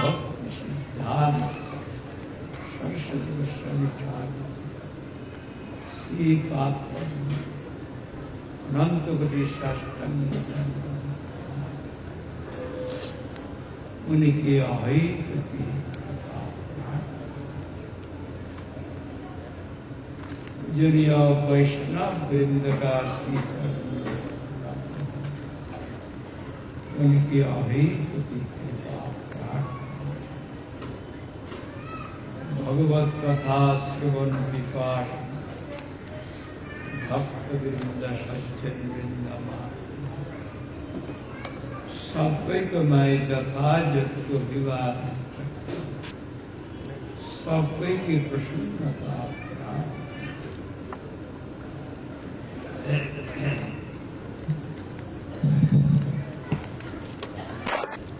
भक्त सिद्धांत सरस्वती गोस्वामी ठाकुर श्री पाद अनंत गति शास्त्रांग उनकी अहित की पूजनीय वैष्णव वृंद का श्री उनकी अहित की भगवत कथा श्रवण विपास भक्त वृंद सज्जन वृंदमान सबको मैं कथा जत को विवाद सबको की प्रसन्नता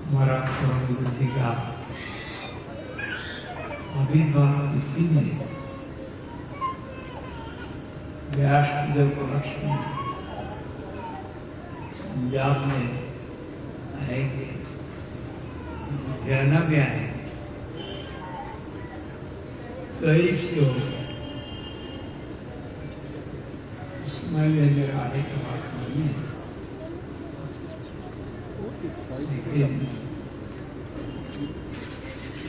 हमारा गुरु जी का आविर्भाव इसीलिए व्यासदेव को लक्ष्मी पंजाब में आएंगे लुधियाना में आए कई से हो समय में मेरा आने का बात नहीं है लेकिन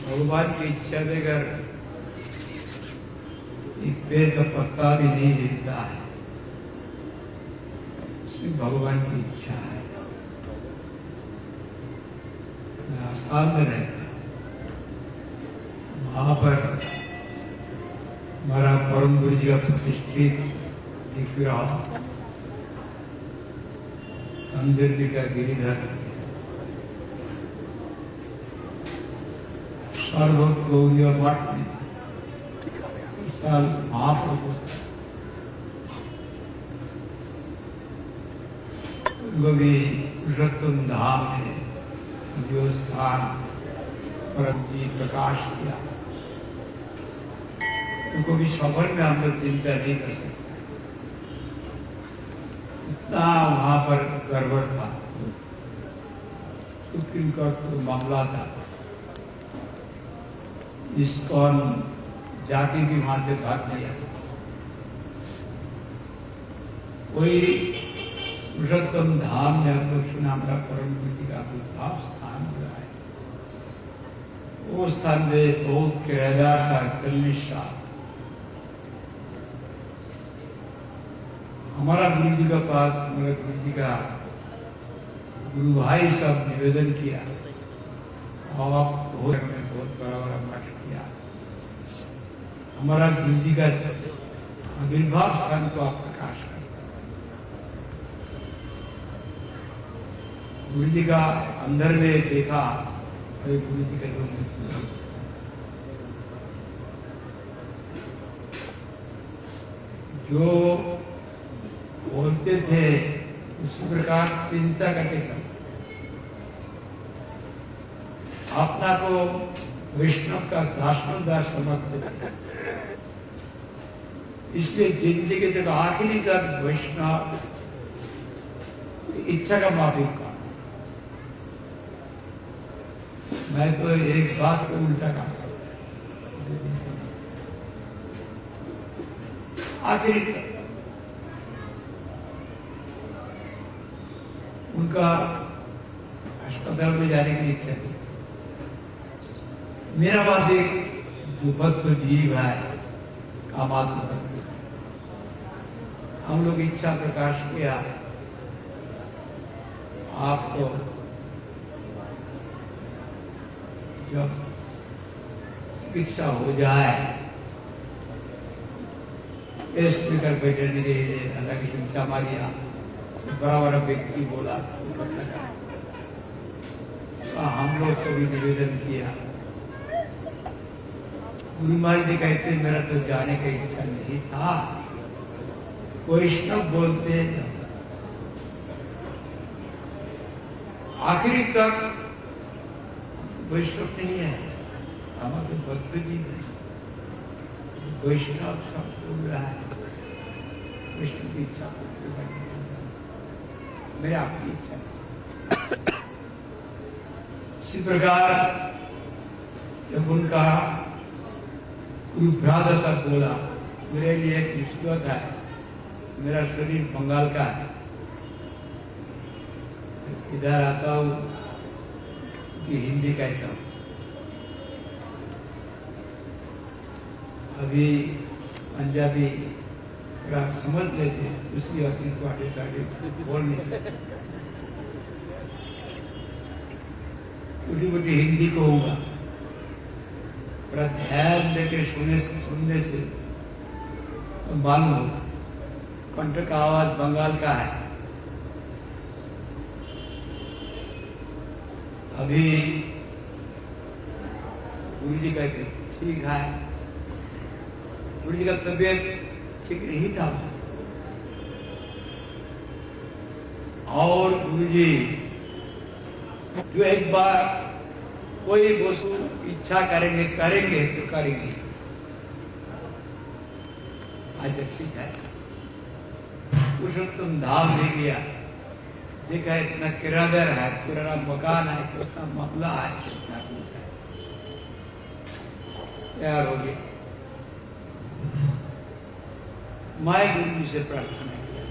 भगवान की इच्छा बगैर एक पेड़ का पत्ता भी नहीं हिलता है, इसमें भगवान की इच्छा है। मैं आसाम में रहता वहां पर हमारा परम गुरु जी का प्रतिष्ठित दिख रहा मंदिर जी का गिरिधर सर्वगौरीय मठ में इस साल महाप्रभु पुरुषोत्तम धाम है जो स्थान परम जी प्रकाश किया उनको भी सफर में हम लोग चिंता नहीं कर सकते, इतना वहां पर गड़बड़ था। सुप्रीम कोर्ट को मामला था, इस्कॉन जाति भी वहां से भाग लिया। कोई पुरुषोत्तम धाम में हम लोग सुना हमारा परम गुरु का आविर्भाव स्थान हुआ है, वो स्थान में बहुत किराएदार था कलनिशा। हमारा गुरु जी के पास हमारे गुरु जी का गुरु भाई सब निवेदन किया और बहुत बड़ा मठ किया। हमारा गुरु जी का आविर्भाव स्थान को आप प्रकाश कर गुरु जी का अंदर में देखा गुरु जी के जो बोलते थे उसी प्रकार चिंता करके अपना को वैष्णव का दासनदार समझते थे, इसलिए जिंदगी तक आखिरी तक वैष्णव इच्छा का माफिक का। मैं तो एक बात को उल्टा काम आखिरी तक उनका अस्पताल में जाने की इच्छा थी। मेरा बात एक जो भक्त जीव है कामात्मा, हम लोग इच्छा प्रकाश किया आपको जब चिकित्सा हो जाए टेस्ट कर बैठे नहीं अल्लाह की शिक्षा मारिया बड़ा बड़ा व्यक्ति बोला तो हम लोग को भी निवेदन किया। गुरु महाराज जी कहते मेरा तो जाने का इच्छा नहीं था, वैष्णव बोलते आखिरी तक वैष्णव नहीं है, हमारे भक्त जी वैष्णव सब बोल रहा है, वैष्णव की इच्छा मेरी आपकी इच्छा। इसी प्रकार जब उनका भ्राता बोला, मेरे लिए एक मुसीबत है, मेरा शरीर बंगाल का है, इधर आता हूँ कि हिंदी कहता हूँ। अभी पंजाबी समझ लेते, उसकी असली को आगे साढ़े बोल नहीं सकते, छोटी हिंदी को होगा, ध्यान देके सुनने से मालूम होगा कंठ का आवाज बंगाल का है। अभी गुरु जी कहते ठीक है, गुरु जी का तबीयत ठीक नहीं था और गुरु जी जो एक बार कोई वस्तु इच्छा करेंगे तो करेंगे। आज ठीक है, पुरुषोत्तम धाम ले गया, देखा इतना किराएदार है, पुराना मकान है, कितना मामला है, कितना कुछ है, तैयार हो गया। मैं गुरु जी से प्रार्थना किया,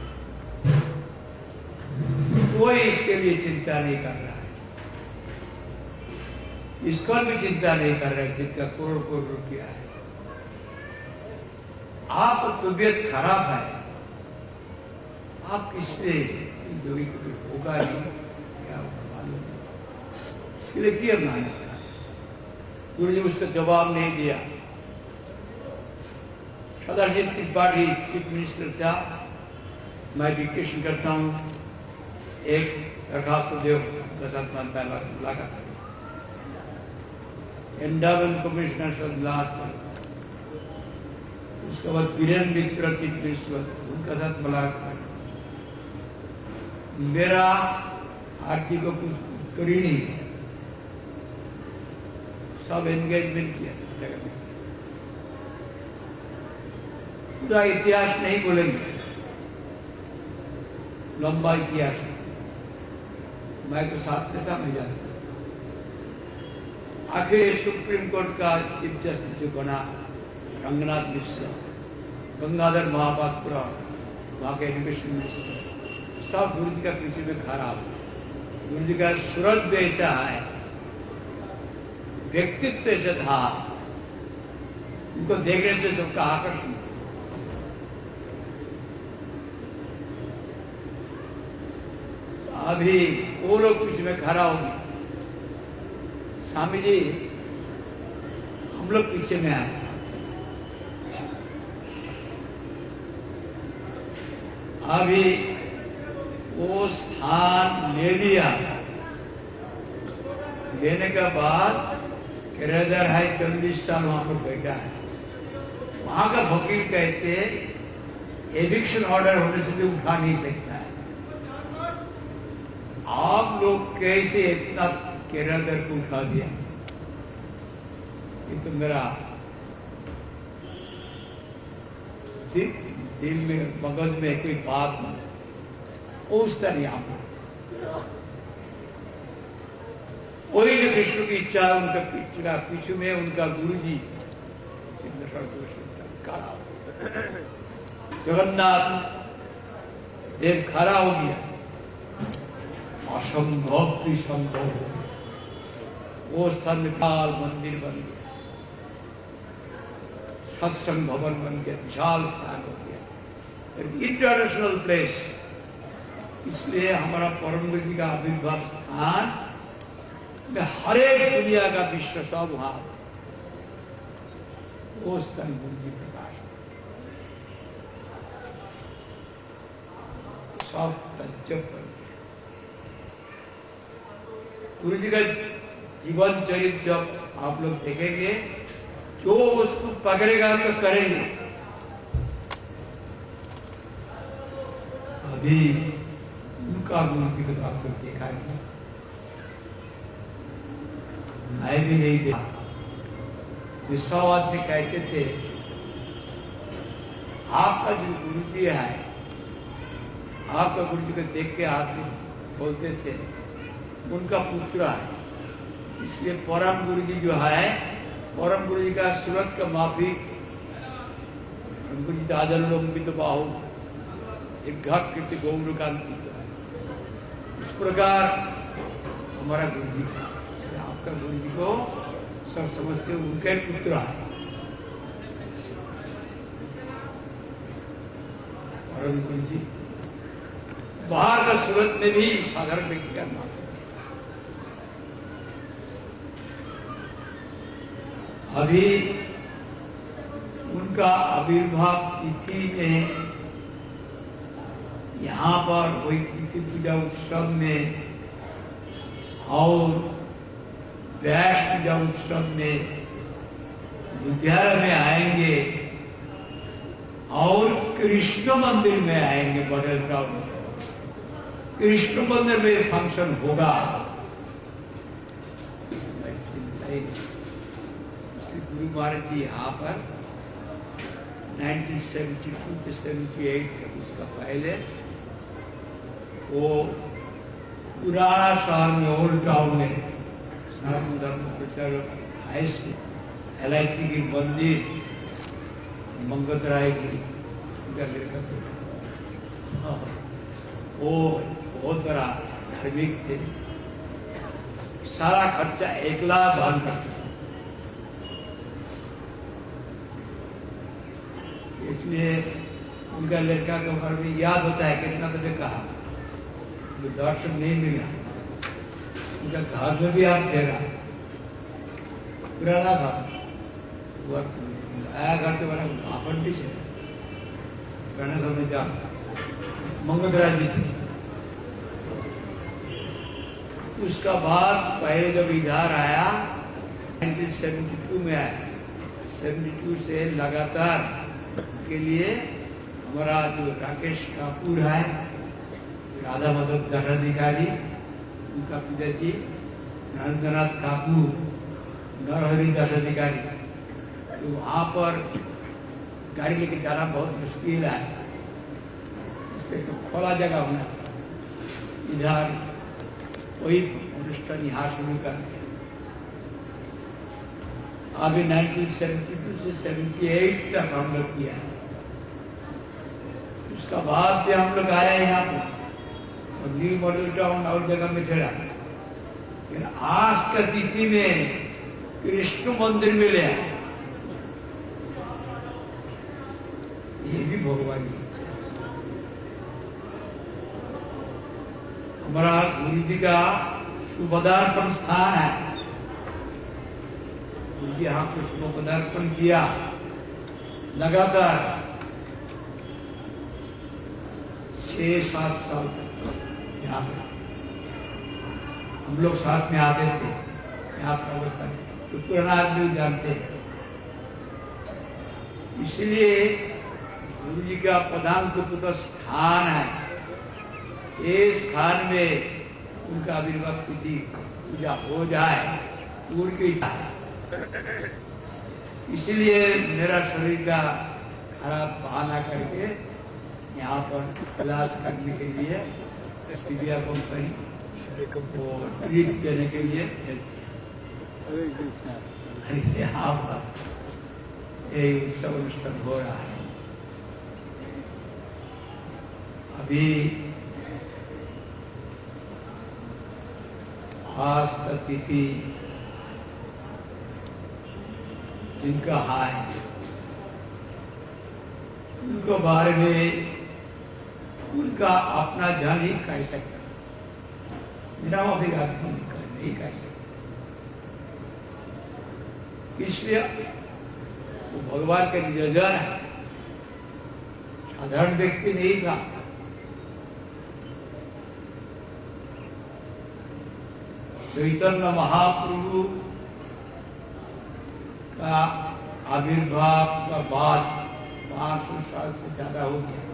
कोई इसके लिए चिंता नहीं कर रहा है, इसको भी चिंता नहीं कर रहे जिसका करोड़ करोड़ रुपया है। आप तबीयत खराब है, आप किससे जो होगा नहीं, क्या मालूम, इसके लिए क्लियर ना है। गुरु जी उसका जवाब नहीं दिया। सदाशिव त्रिपाठी चीफ मिनिस्टर था, मैं डिक्टेशन करता हूँ, एक दरखास्त देव दशात्मान पहला लगा, एंडामेंट कमिश्नर सदलात, उसके बाद बीरेन मित्र चीफ मिनिस्टर, उनका साथ मुलाकात, मेरा आरती को कुछ उत्तर ही नहीं है, सब एंगेजमेंट किया जगह में। पूरा इतिहास नहीं बोलेंगे, लंबा इतिहास, मैं तो साथ में था, मैं जानता। आखिर सुप्रीम कोर्ट का चीफ जस्टिस जो बना रंगनाथ मिश्रा, गंगाधर महापात्रा, वहां के एजुकेशन मिनिस्टर, सब गुरु जी का पीछे में खड़ा हो। गुरु जी का सूरत ऐसा है, व्यक्तित्व ऐसा था, उनको देखने से सबका आकर्षण। अभी वो लोग पीछे में खड़ा होंगे, स्वामी जी हम लोग पीछे में आए, अभी वो स्थान ले लिया, लेने के बाद किराएदार है 40 साल वहां पर बैठा है, वहां का वकील कहते एविक्शन ऑर्डर होने से भी उठा नहीं सकता है। आप लोग कैसे इतना किराएदार को उठा दिया? ये तो मेरा दिल में मगज में कोई बात पहुंचता नहीं। आप वही जो विष्णु की इच्छा, उनका पीछे में उनका गुरु जी जगन्नाथ देव खड़ा हो गया, असंभव भी संभव हो, वो स्थान में विशाल मंदिर बन गया, सत्संग भवन बन गया, विशाल स्थान हो गया, इंटरनेशनल प्लेस। इसलिए हमारा परम गुरु जी का आविर्भाव स्थान में हर एक दुनिया का विश्व सब वहां, वो स्थान गुरु जी प्रकाश सब तज्जब बन गया। गुरु जी का जीवन चरित्र जब आप लोग देखेंगे, जो उसको पकड़ेगा तो करेंगे। अभी उनका गुरु जी को आपको देखा नहीं, मैं भी नहीं देखा। 100 आदमी कहते थे आपका जो गुरु जी है, आपका गुरु जी को देख के आदमी बोलते थे उनका पुत्र है। इसलिए परम गुरु जी जो है परम गुरु जी का सूरत का माफी गुरु जी दादर लंबित बाहु एक घट कृति गौर का इस प्रकार हमारा गुरु जी आपका गुरु जी को सब समझते उनके पुत्र है परम गुरु जी बाहर का सूरत में भी साधारण व्यक्ति का नाम अभी उनका आविर्भाव तिथि में यहाँ पर कोई तिथि पूजा उत्सव में और व्यास पूजा उत्सव में विद्यालय में आएंगे और कृष्ण मंदिर में आएंगे बड़े टाउन कृष्ण मंदिर में फंक्शन होगा गुरु महाराज जी यहाँ पर 1972 से 78 उसका पहले वो पुराना शहर में ओल्ड टाउन में हाई स्कूल LIC की मंदिर मंगत राय की वो बहुत बड़ा धार्मिक थे सारा खर्चा 1 लाख दान करते इसलिए उनका लड़का के ऊपर भी याद होता है कितना तुझे कहा जो दर्शन नहीं मिला उनका घर में भी आप फेरा पुराना घर आया घर के बड़ा आपन भी है गणेश में जा मंगलराज जी थे उसका बाद पहले जब इधर आया 1972 में आया 72 से लगातार के लिए हमारा जो राकेश कपूर है राधा माधव दंडाधिकारी उनका पिताजी नरेंद्रनाथ कपूर नरहरि दंडाधिकारी तो वहाँ पर गाड़ी लेके जाना बहुत मुश्किल है इसके तो खुला जगह होना इधर वही अनुष्ठान यहाँ शुरू कर अभी 1972 से 78 तक हम लोग किया उसका बाद भी हम लोग आए यहाँ पर और न्यू मॉडल टाउन और जगह में ठहरा लेकिन आज का तिथि में कृष्ण मंदिर में ले आए ये भी भगवान की इच्छा हमारा गुरु जी का शुभदार्पण स्थान है यहाँ पर शुभ पदार्पण किया लगातार 6-7 साल यहाँ पे हम लोग साथ में आते थे यहाँ पर अवस्था तो पुराना आदमी जानते हैं इसलिए गुरु जी का प्रधान पुत्र स्थान है ये स्थान में उनका आविर्भाव तिथि पूजा हो जाए पूर्व की इसलिए मेरा शरीर का खराब बहाना करके यहाँ पर इलाज करने के लिए सीबिया कंपनी को ट्रीट देने के लिए यहाँ पर ये उत्सव अनुष्ठान हो रहा है अभी खास तिथि जिनका हाय उनको बारे में उनका अपना जान ही कह सकता मेरा अभी आदमी नहीं कह सकता इसलिए वो भगवान का निजन है साधारण व्यक्ति नहीं था चैतन्य महाप्रभु का आविर्भाव का बाद 500 साल से ज्यादा हो गया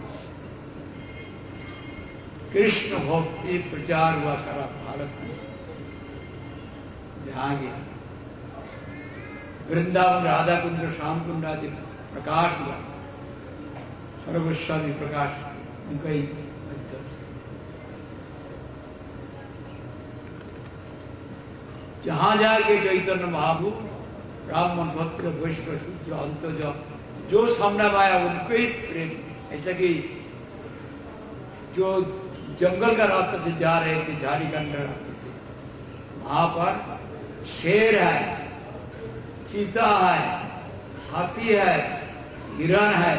कृष्ण भक्ति प्रचार हुआ सारा भारत में जहाँ गया वृंदावन राधा कुंड श्याम कुंड आदि प्रकाश हुआ सर्वस्वामी प्रकाश उनका ही माध्यम से जहां जाके चैतन्य महाप्रभु ब्राह्मण भक्त वैश्य शूद्र अंतज जो सामने आया उनको ही प्रेम। ऐसा कि जो जंगल का रास्ते से जा रहे थे, झाड़ी का रास्ते से, वहां पर शेर है, चीता है, हाथी है, हिरण है,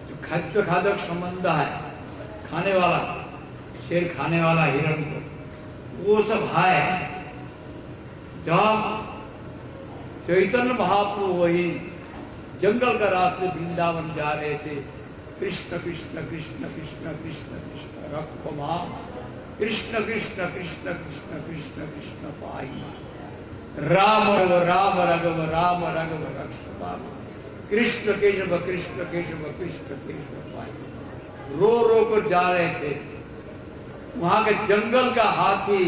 जो खाद्य खादक संबंध है, खाने वाला शेर, खाने वाला हिरण को, वो सब है। जब चैतन्य महाप्रभु वही जंगल का रास्ते वृंदावन जा रहे थे, कृष्ण कृष्ण कृष्ण कृष्ण कृष्ण कृष्ण रखो मां, कृष्ण कृष्ण कृष्ण कृष्ण कृष्ण कृष्ण पाई मां, राम रघव राम रघव राम रघव रक्ष, कृष्ण केशव कृष्ण केशव कृष्ण केशव पाई। रो रो कर जा रहे थे। वहां के जंगल का हाथी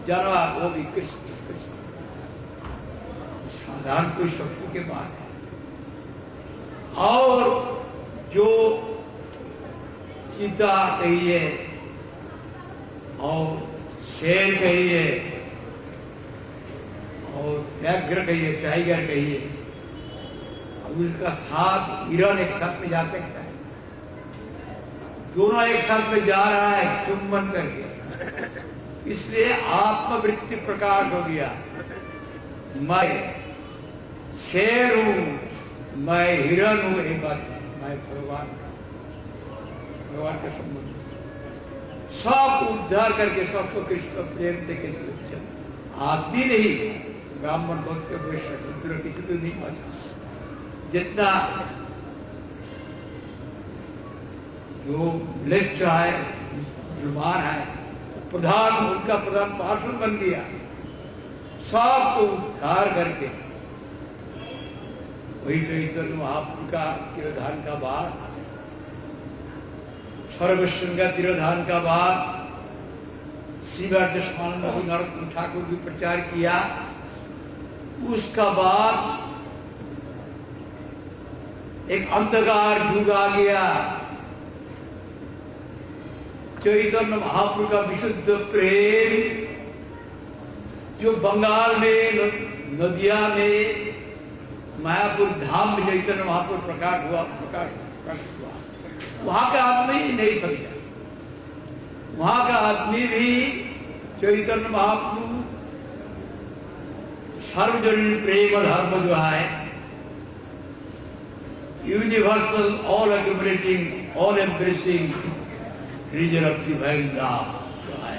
जानवर वो भी कृष्ण कृष्ण, साधारण कोई शक्ति के बात है। और जो चीता कहिए और शेर कहिए और व्याघ्र कहिए, टाइगर कहिए, अब उसका साथ हिरण एक साथ में जा सकता है, दोनों एक साथ में जा रहा है चुंबन करके। इसलिए आत्मवृत्ति प्रकाश हो गया। मैं शेर हूं, मैं हिरण हूं, एक बात मैं भगवान के संबंध सब उद्धार करके सबको कृष्ण प्रेम देके आदमी नहीं, ब्राह्मण भक्त वैश्य शूद्र किसी को नहीं पहुंचा। जितना जो म्लेच्छ है, मुसलमान है, प्रधान उनका प्रधान पार्षद बन गया, सबको उद्धार करके। वही चैतन्य महाप्रभु का तिरोधान का बाद, सर्वश्रृंग का तिरोधान का बाद श्रीवाद नरोत्तम ठाकुर भी प्रचार किया। उसका बाद एक अंधकार युग आ गया। चैतन्य महाप्रभु का विशुद्ध प्रेम जो बंगाल में नदिया में मायापुर धाम में चैतन्य महाप्रभु प्रकाश हुआ, वहां का आदमी नहीं समझा। वहां का आदमी भी चैतन्य महाप्रभु सार्वजनिक प्रेम धर्म जो है, universal all accumulating all embracing reason of divine love जो है,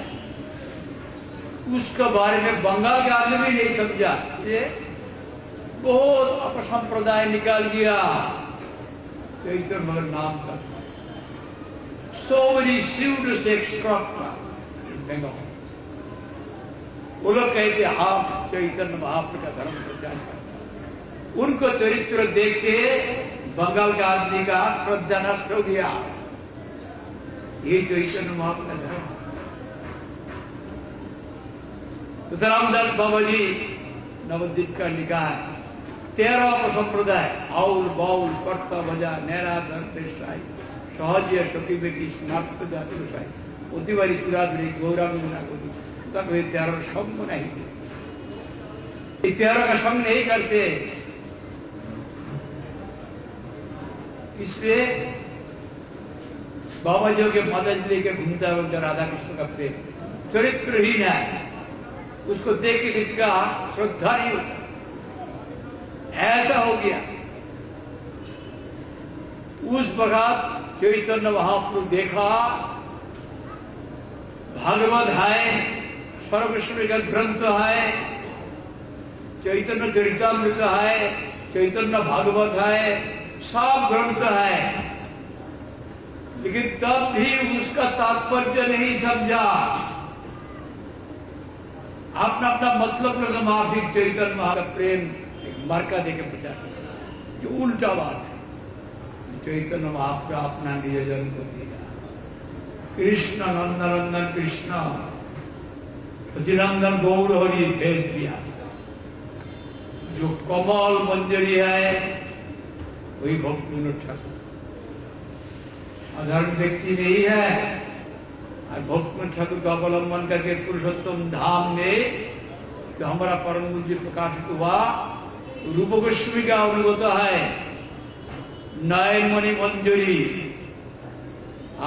उसके बारे में बंगाल के आदमी भी नहीं समझा। ये बहुत अपसंप्रदाय निकाल गया चैतन्य मगर नाम का। So many pseudo-sex structure in Bengal. वो लोग कहते हम चैतन्य महाप्रभु का धर्म प्रचार करते। उनको चरित्र देख के बंगाल का आदमी का श्रद्धा नष्ट हो गया। ये चैतन्य महाप्रभु का धर्म। तो रामदास बाबा जी नवद्वीप का लिखा है 13 संप्रदाय, आउल बाउल कर्ता भजा नैरा दर्देशाई सहजिया सखी बेटी स्नात जाति साई অতিবারী চূড়াধুরী गौरांगना को तक वे 13 संग नहीं थे। 13 का संग नहीं करते, इसलिए बाबा जी के मदद लेके घूमता है राधा कृष्ण का प्रेम चरित्रहीन है, उसको देख के किसका श्रद्धा नहीं होता। ऐसा हो गया। उस वक्त चैतन्य महाप्रभु देखा भागवत है, सर्वश्रेष्ठ ग्रंथ है, चैतन्य चरितामृत है, चैतन्य भागवत है, सब ग्रंथ है, लेकिन तब भी उसका तात्पर्य नहीं समझा। अपना अपना मतलब लगा माफिक चैतन्य महाप्रभु प्रेम मरका देके प्रचार, जो उल्टा बात है। चैतन्य महाप्रभु अपना नियोजन को दिया। कृष्ण नंदन कृष्ण सचिनंदन गौर हरि भेज दिया। जो कमल मंजरी है वही भक्ति ठाकुर, साधारण व्यक्ति नहीं है। भक्ति ठाकुर का अवलंबन करके पुरुषोत्तम धाम में जो हमारा परम पूज्य प्रकाशित हुआ, रूप गोस्वामी का अवगत है नयन मणि मंजूरी।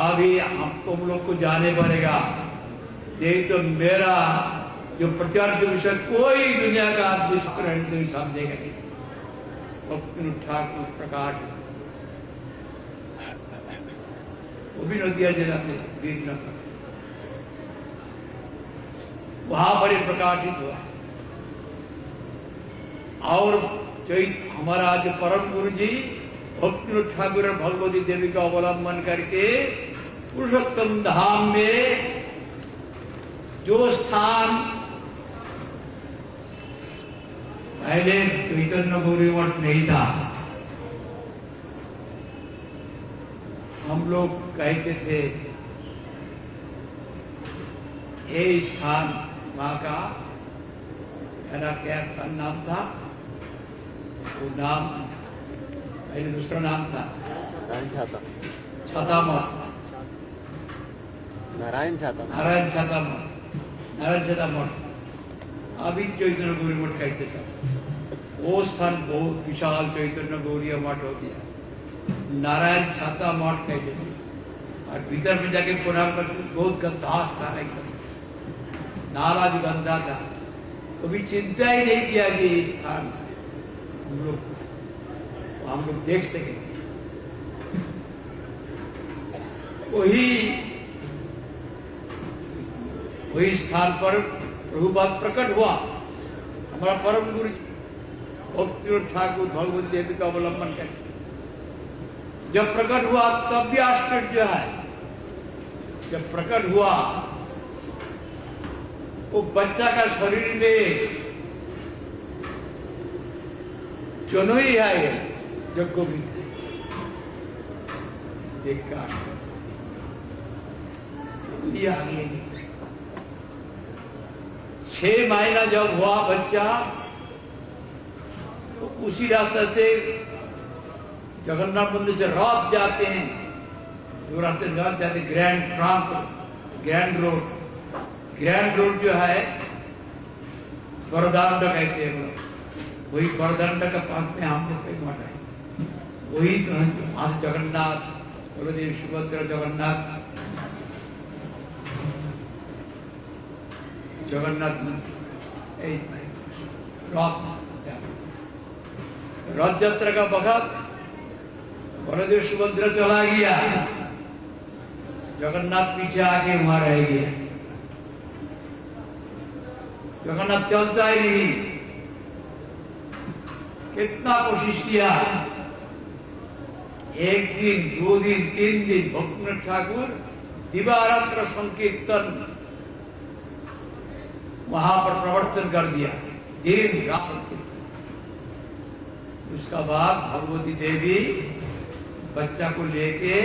अभी हम तुम लोग को जाने पड़ेगा, नहीं तो मेरा जो प्रचार के विषय कोई दुनिया का आदमी नहीं समझेगा नहीं। भक्ति ठाकुर प्रकाश वो भी नदिया जिला में वहां पर प्रकाशित हुआ। और हमारा जो परम गुरु जी भक्ति ठाकुर और भगवती देवी का अवलंबन करके पुरुषोत्तम धाम में जो स्थान पहले चैतन्य गौरी मठ नहीं था, हम लोग कहते थे ये स्थान वहां का मेरा क्या नाम था, वो नाम पहले दूसरा नाम था छाता मठ, नारायण छाता मठ। अभी चैतन्य गौरी मठ कहते सब। वो स्थान बहुत विशाल चैतन्य गौरी मठ हो गया, नारायण छाता मठ कहते थे। और भीतर में जाके प्रणाम करते बहुत गंदा स्थान एकदम, नाला जो गंदा था, कभी चिंता ही नहीं किया कि इस स्थान हम लोग देख सके। वही स्थान पर प्रभुपाद प्रकट हुआ। हमारा परम गुरु भक्ति ठाकुर भगवती देवी का अवलंबन करके जब प्रकट हुआ तब भी आश्चर्य है। जब प्रकट हुआ वो बच्चा का शरीर में चुनो ही है जग्गो भी देखा आगे 6 महीना जब हुआ बच्चा तो उसी रास्ते से जगन्नाथ मंदिर से रथ जाते हैं, जो रास्ते रथ जाते ग्रैंड रोड जो है बरदंड कहते हैं, वही बरदंड का पास में हमने मठ है। वही तो जगन्नाथ बलदेव सुभद्रा जगन्नाथ रथ यात्रा का वक्त बलदेव सुभद्रा चला गया, जगन्नाथ पीछे आके वहां रह गया। जगन्नाथ चलता ही नहीं, कितना कोशिश किया, 1 दिन 2 दिन 3 दिन भक्ति ठाकुर दिवारात्र संकीर्तन वहां पर प्रवर्तन कर दिया, दिन रात। उसका बाद भगवती देवी बच्चा को लेके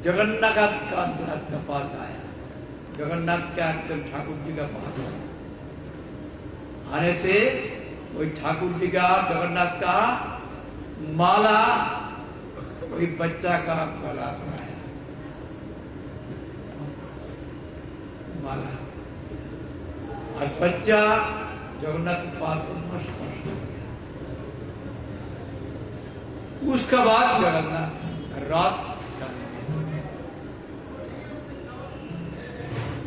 जगन्नाथ का पास आया, जगन्नाथ के ठाकुर जी का पास आया। आने से वही ठाकुर जी का जगन्नाथ का माला वही बच्चा का गला बनाया, माला। और बच्चा जगन्नाथ के पास स्पर्श हो गया। उसका बाद जगन्नाथ रात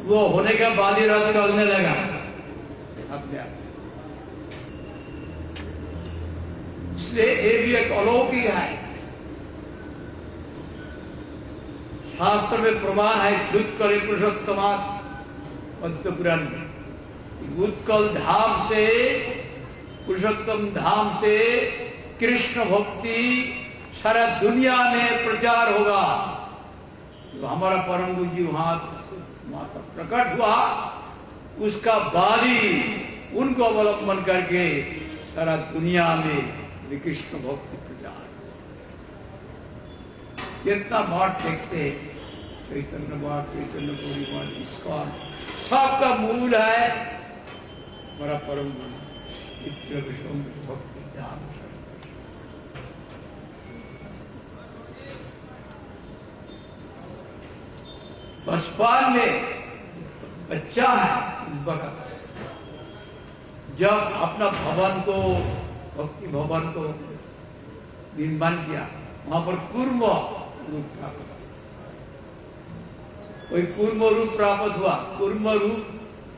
वो होने के बाद ही रात चलने लगा अपने आप। इसलिए ये भी एक अलौकिक है, शास्त्र में प्रमाण है। उत्कल पुरुषोत्तमात् पुराण उत्कल धाम से पुरुषोत्तम धाम से कृष्ण भक्ति सारा दुनिया में प्रचार होगा। तो हमारा परम गुरु जी वहां प्रकट हुआ, उसका बारी उनको अवलंबन करके सारा दुनिया में कृष्ण भक्ति प्रचार। कितना मठ देखते, चैतन्य मठ, चैतन्य गौरी मठ, इस्कॉन, सबका मूल है हमारा परम गुरु भक्ति धाम। बचपन में बच्चा है, जब अपना भवन को भक्ति भवन को निर्माण किया, वहां पर कूर्म रूप प्राप्त, कोई कूर्म रूप प्राप्त हुआ।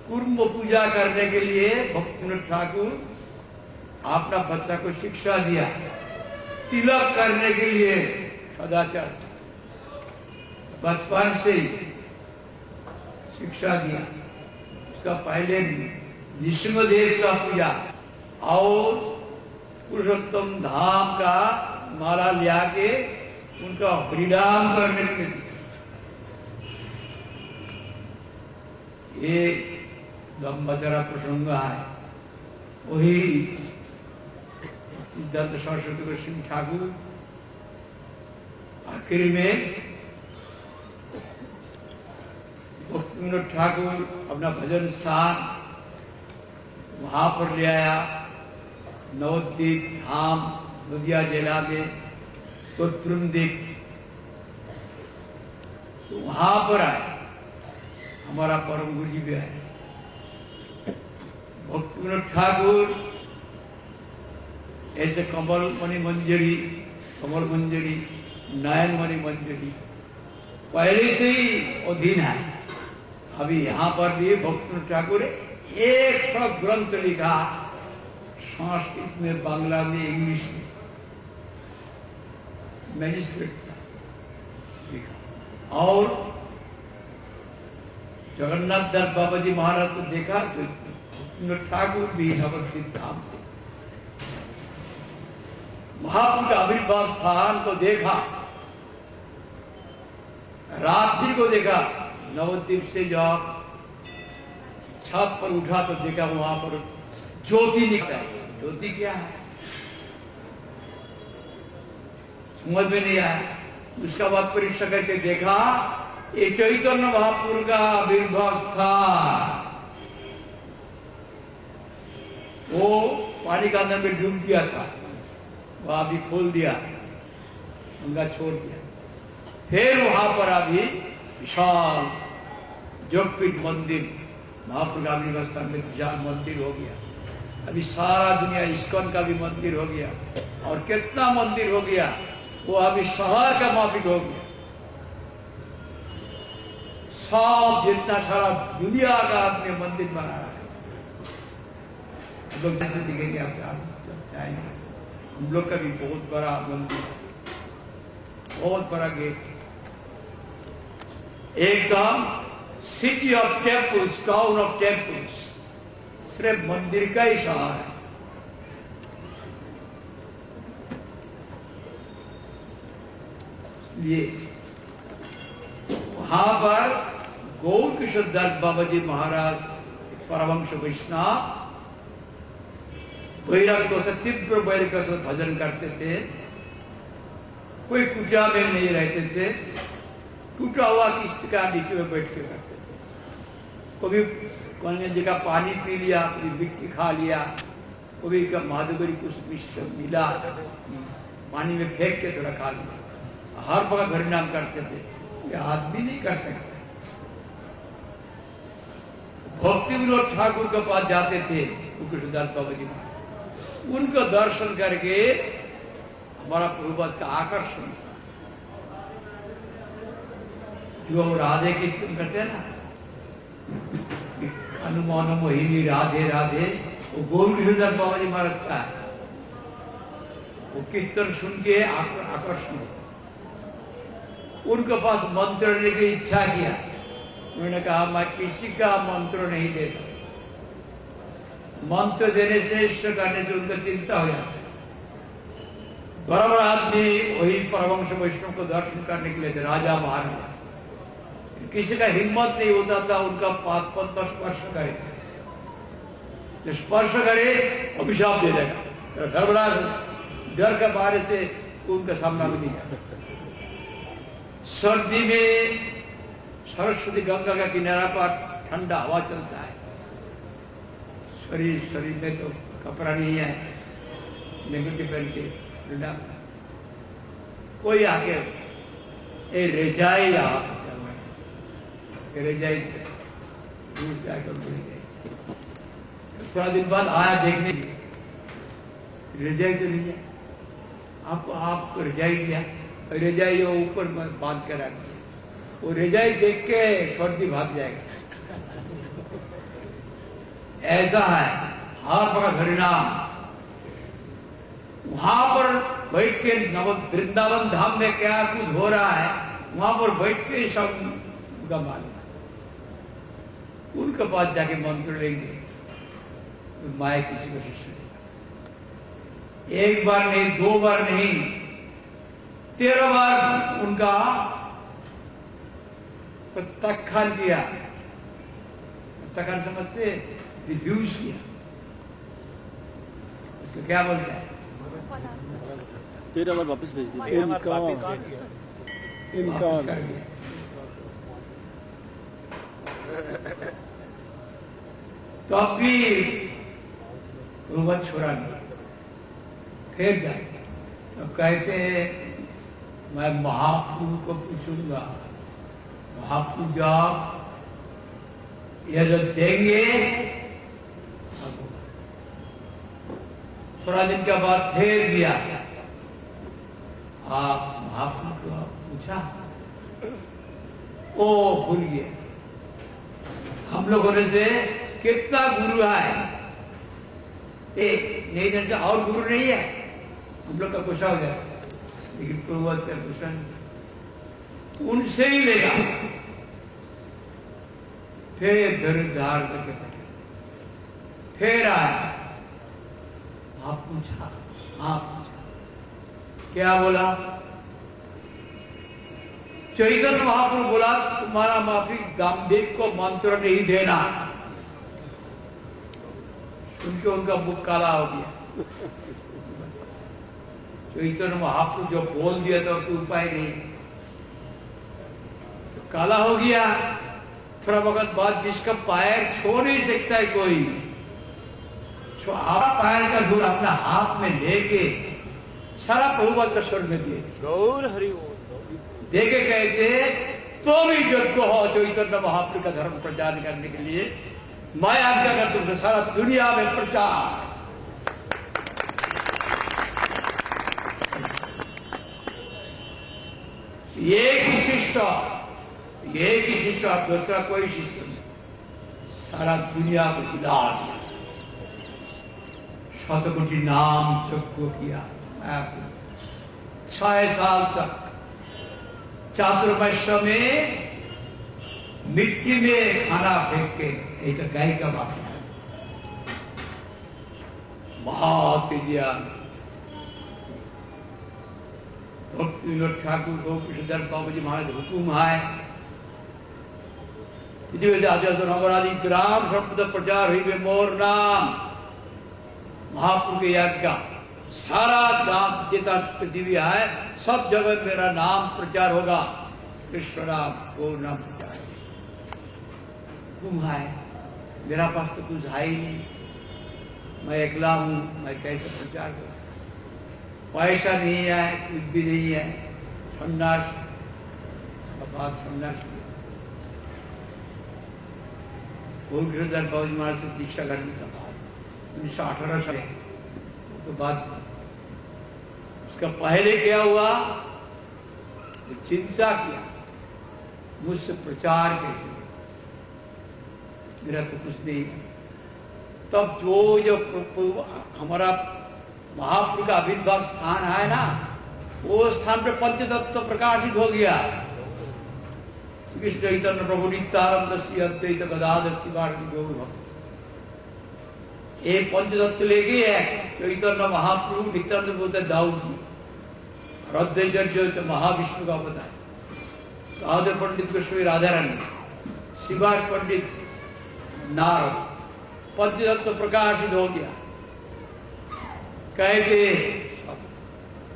कूर्म पूजा करने के लिए भक्तिविनोद ठाकुर अपना बच्चा को शिक्षा दिया, तिलक करने के लिए सदाचार बचपन से ही शिक्षा दिया। उसका पहले नृसिंहदेव का पूजा और पुरुषोत्तम धाम का माला लिया के उनका हरिनाम करने के लिए ये लंबा चौड़ा प्रसंग है। वही सिद्धार्थ सरस्वती को सिंह ठाकुर आखिर में भक्तिविनोद ठाकुर अपना भजन स्थान वहां पर ले आया, नवद्वीप धाम नदिया जिला में तो त्रिमदीप, तो वहां पर आए। हमारा परम गुरु जी भी आए भक्तिविनोद ठाकुर। ऐसे कमल मणि मंजरी, कमल मंजरी, नयन मणि मंजरी पहले से ही अधीन है। अभी यहाँ पर भी भक्तिविनोद ठाकुर 100 ग्रंथ लिखा, संस्कृत में, बांग्ला में, इंग्लिश में, मैन्युस्क्रिप्ट लिखा। और जगन्नाथ दास बाबा जी महाराज को देखा तो भक्तिविनोद ठाकुर भी नवद्वीप धाम से महापुरुष का आविर्भाव स्थान को देखा, रात्रि को देखा। नवद्वीप से जब छत पर उठा तो देखा वहां पर ज्योति निकला। ज्योति क्या है समझ में नहीं आया। उसका बाद परीक्षा करके देखा ये चैतन्य महापुरुष का आविर्भाव स्थान, वो पानी का अंदर में डूब गया था, वहां भी खोल दिया, गंगा छोड़ दिया। फिर वहां पर अभी विशाल जोगपीठ मंदिर, महापुरुष आविर्भाव स्थान में विशाल मंदिर हो गया। अभी सारा दुनिया इस्कॉन का भी मंदिर हो गया, और कितना मंदिर हो गया, वो अभी शहर का माफिक हो गया। सब जितना सारा दुनिया का आपने मंदिर बना रहा है। लोग जैसे दिखेंगे आप चाहेंगे, हम लोग का भी बहुत बड़ा मंदिर, बहुत बड़ा गेट, एकदम city of temples, town of temples, सिर्फ मंदिर का ही शहर है। ये वहां पर गौर किशोरदास बाबा जी महाराज परमहंस वैष्णव वैराग्य से, तीव्र वैराग्य से भजन करते थे। कोई कुटिया में नहीं रहते थे, टूटा हुआ किस्त का नीचे में बैठ के करते थे। कभी कोने जगह पानी पी लिया, कभी मिट्टी खा लिया, कभी का माधुगरी कुछ मिला पानी में फेंक के थोड़ा खा लिया। हर वक्त हरिनाम करते थे। ये आदमी नहीं कर सकते। भक्तिविनोद ठाकुर के पास जाते थे कृष्णदास बाबा जी, उनको दर्शन करके हमारा पूर्वज का आकर्षण, जो हम राधे कीर्तन करते हैं ना, हनुमान मोहिनी राधे राधे, वो गौर किशोरदास बाबा जी महाराज का है। वो कीर्तन सुन के आकर्षण, उनके पास मंत्र लेने की इच्छा किया। उन्होंने कहा मैं किसी का मंत्र नहीं देता, मंत्र देने से, इष्ट करने से उनका चिंता हो जाता है। बराबर आदमी वही परमहंस वैष्णव को दर्शन करने के लिए थे, राजा महाराजा। किसी का हिम्मत नहीं होता था उनका पाद पद्म स्पर्श करे, जो स्पर्श करे अभिशाप दे देगा। घबराहट, डर के बारे से उनका सामना भी नहीं करता। सर्दी में सरस्वती गंगा का किनारा पर ठंडा हवा चलता है, शरीर में तो कपड़ा नहीं है, नेगेटिव पहन के कोई आके ए रेजाई रेजाई दूर से आकर बोल गए। थोड़ा दिन बाद आया देखने, रजाई तो नहीं है, आपको रजाई दिया, रजाई वो ऊपर बांध कर रख, वो रजाई देख के सर्दी भाग जाएगा। ऐसा है आप का हरिनाम। वहां पर बैठ के वृंदावन धाम में क्या कुछ हो रहा है, वहां पर बैठ के सब उनका मालूम, उनके पास जाके मंत्र लेंगे तो माया किसी को शिष्य देगा। एक बार नहीं, दो बार नहीं, 13 बार उनका प्रत्याख्यान किया। प्रत्याख्यान समझते, रिव्यूज किया, उसको क्या बोलते हैं? 13 बार वापस भेज दिया, इनकार कर दिया। तो अब भी वो छोड़ा नहीं, फिर जाए तो कहते हैं मैं महाप्रभु को पूछूंगा, महाप्रभु जब ये जो देंगे, थोड़ा दिन के बाद फिर दिया। आप महाप्रभु को पूछा, ओ भूल गए। हम लोगों ने से कितना गुरु है, एक नहीं जानता और गुरु नहीं है, हम लोग का गुस्सा हो जाए, लेकिन प्रभु का गुस्सा उनसे ही लेगा। फिर धरधार करके फिर आया, आप पूछा, क्या बोला? चैतन्य महाप्रभु बोला तुम्हारा माफी गामदेव को मंत्र नहीं देना, उनके उनका मुख काला हो गया। चैतन्य महाप्रभु जो बोल दिया था कोई उपाय नहीं, तो काला हो गया। थोड़ा वक्त बाद जिसका पैर छो नहीं सकता है कोई, पैर का धूल अपना हाथ में लेके सारा प्रभुपाद का स्वर में दिए, गौर हरि देखे कहते तो भी जब को हो चैतन्य महाप्रभु का धर्म प्रचार करने के लिए मैं आज्ञा करता हूं सारा दुनिया में प्रचार। एक ही शिष्य, आप दूसरा कोई शिष्य नहीं, सारा दुनिया को खिला दिया, शतकोटि नाम सबको किया। 6 साल तक चातुर्मास्य में मिट्टी में खाना फेंक के, एक गाय का बात है, बहुत ज्ञान। भक्ति विनोद ठाकुर को कृष्णधर बाबू जी महाराज हुकुम है, नगरादि ग्राम शब्द प्रचार हुई मोर नाम महाप्रभु के यज्ञ, सारा गांव जितना पृथ्वी है सब जगह मेरा नाम प्रचार होगा, कृष्ण नाम को नाम प्रचार। हुकुम है, मेरा पास तो कुछ है ही नहीं, मैं अकेला हूं, मैं कैसे प्रचार करूं? पैसा नहीं है, कुछ भी नहीं है, संन्यास, संन्यास। कृष्णधर बाबू जी महाराज से दीक्षा करने का बाद 1918 साल तो बाद, उसका पहले क्या हुआ, चिंता किया मुझसे प्रचार कैसे, मेरा तो कुछ नहीं। तब जो हमारा महाप्रभु का आविर्भाव स्थान है ना, वो स्थान पे पंचतत्व प्रकाशित हो गया। कृष्ण चैतन्य प्रभु नित्यानंद अद्वैत गदाधर शिवानंद गौर भक्त, एक पंचतत्व ले गए है। चैतन्य महाप्रभु नित्यानंद बोलते दाऊद जी, और अद्वैत जो महाविष्णु का अवतार, गदाधर पंडित गोस्वामी राधा रानी, शिवास पंडित नारद, पंचतत्व प्रकाशित हो गया। कहते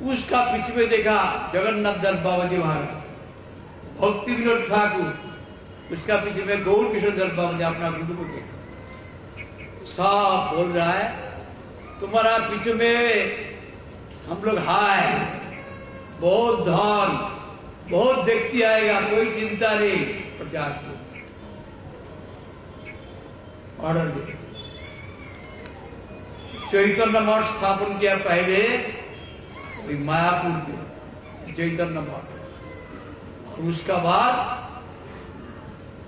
उसका पीछे में देखा जगन्नाथ दत्त बाबा जी महाराज, भक्ति विनोद ठाकुर, उसका पीछे में गौर किशोर दत्त बाबा जी अपना गुरु को देखा, साफ बोल रहा है तुम्हारा पीछे में हम लोग हाय, बहुत धन, बहुत व्यक्ति आएगा, कोई चिंता नहीं, प्रचार को ऑर्डर दे। चैतन्य मठ स्थापन किया पहले मायापुर के चैतन्य मठ। उसका बाद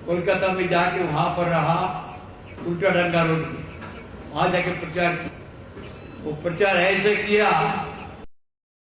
कोलकाता में जाके वहां पर रहा, उल्टा डंगा रोड में, वहां जाके प्रचार किया। वो प्रचार ऐसे किया